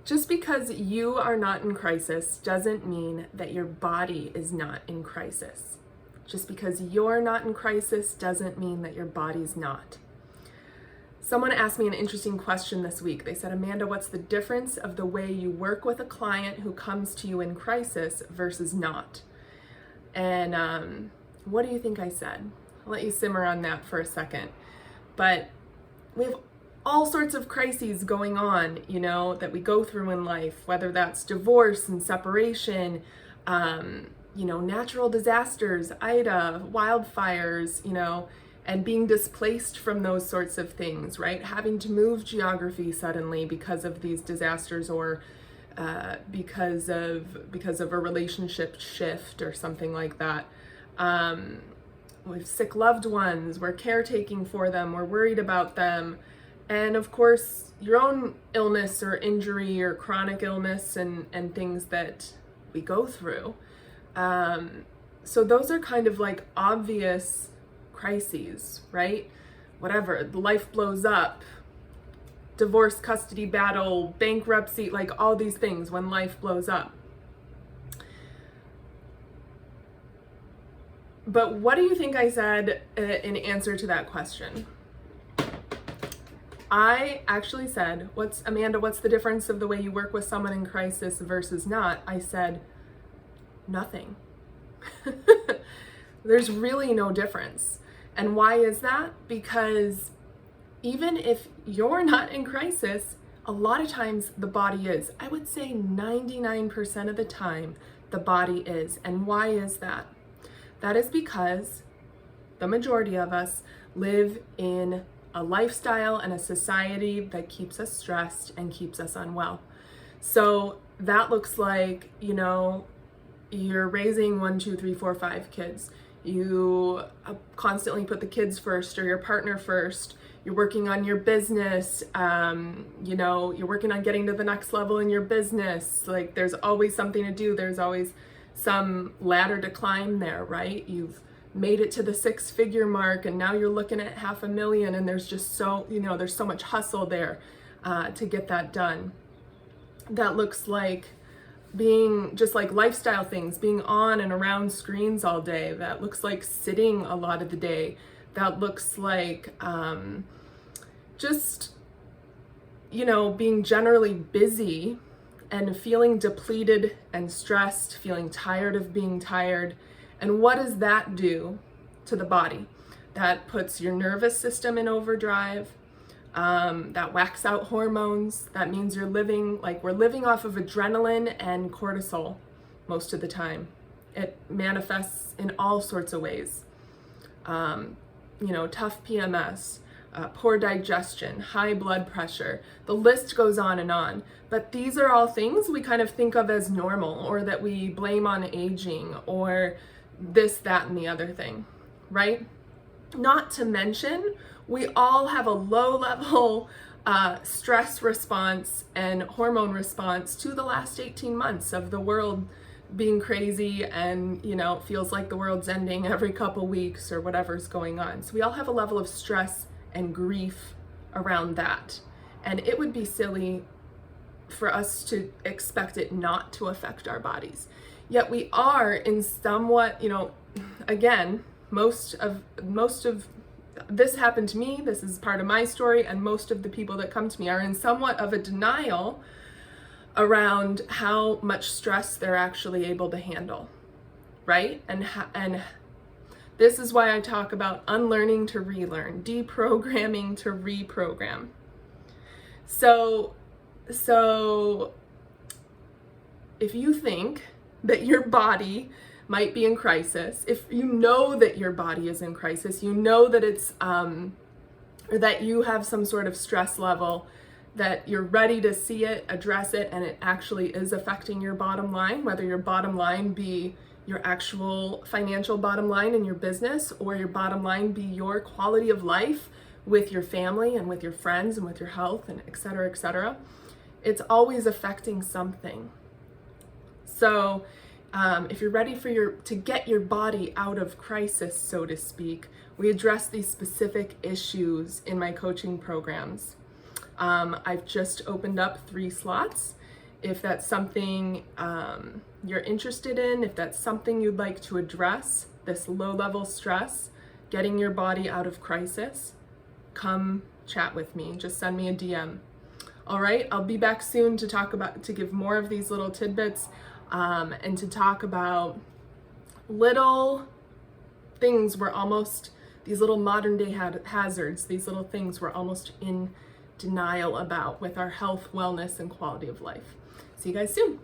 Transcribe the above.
Just because you are not in crisis doesn't mean that your body is not in crisis. Just because you're not in crisis doesn't mean that your body's not. Someone asked me an interesting question this week. They said, Amanda, what's the difference of the way you work with a client who comes to you in crisis versus not? And what do you think I said? I'll let you simmer on that for a second. But we have all sorts of crises going on, that we go through in life, whether that's divorce and separation, natural disasters, Ida, wildfires, and being displaced from those sorts of things, right? Having to move geography suddenly because of these disasters, or because of a relationship shift or something like that. We have sick loved ones, we're caretaking for them, we're worried about them. And of course, your own illness or injury or chronic illness and things that we go through. So those are kind of like obvious crises, right? Whatever, life blows up, divorce, custody battle, bankruptcy, like all these things when life blows up. But what do you think I said in answer to that question? I actually said, Amanda, what's the difference of the way you work with someone in crisis versus not? I said, nothing. There's really no difference. And why is that? Because even if you're not in crisis, a lot of times the body is. I would say 99% of the time, the body is. And why is that? That is because the majority of us live in a lifestyle and a society that keeps us stressed and keeps us unwell. So that looks like, you're raising 1, 2, 3, 4, 5 kids. You constantly put the kids first or your partner first. You're working on your business. You're working on getting to the next level in your business. Like there's always something to do. There's always some ladder to climb there, right? You've made it to the 6-figure mark and now you're looking at $500,000, and there's just there's so much hustle there to get that done. That looks like being just like lifestyle things, being on and around screens all day. That looks like sitting a lot of the day. That looks like being generally busy and feeling depleted and stressed, feeling tired of being tired. And what does that do to the body? That puts your nervous system in overdrive. That whacks out hormones. That means we're living off of adrenaline and cortisol most of the time. It manifests in all sorts of ways. Tough PMS, poor digestion, high blood pressure. The list goes on and on. But these are all things we kind of think of as normal, or that we blame on aging, or this, that, and the other thing, right? Not to mention, we all have a low-level stress response and hormone response to the last 18 months of the world being crazy, and it feels like the world's ending every couple weeks or whatever's going on. So we all have a level of stress and grief around that. And it would be silly for us to expect it not to affect our bodies. Yet we are in somewhat, again, most of this happened to me. This is part of my story, and most of the people that come to me are in somewhat of a denial around how much stress they're actually able to handle, right? And this is why I talk about unlearning to relearn, deprogramming to reprogram. So if you think that your body might be in crisis, if you know that your body is in crisis, that it's or that you have some sort of stress level, that you're ready to see it, address it, and it actually is affecting your bottom line, whether your bottom line be your actual financial bottom line in your business, or your bottom line be your quality of life with your family and with your friends and with your health, and et cetera, et cetera. It's always affecting something. So if you're ready to get your body out of crisis, so to speak, we address these specific issues in my coaching programs. I've just opened up 3 slots, If that's something you're interested in, if that's something you'd like to address, this low-level stress, getting your body out of crisis, come chat with me. Just send me a DM. All right, I'll be back soon to give more of these little tidbits and to talk about little things these little modern day hazards, these little things we're almost in denial about with our health, wellness, and quality of life. See you guys soon.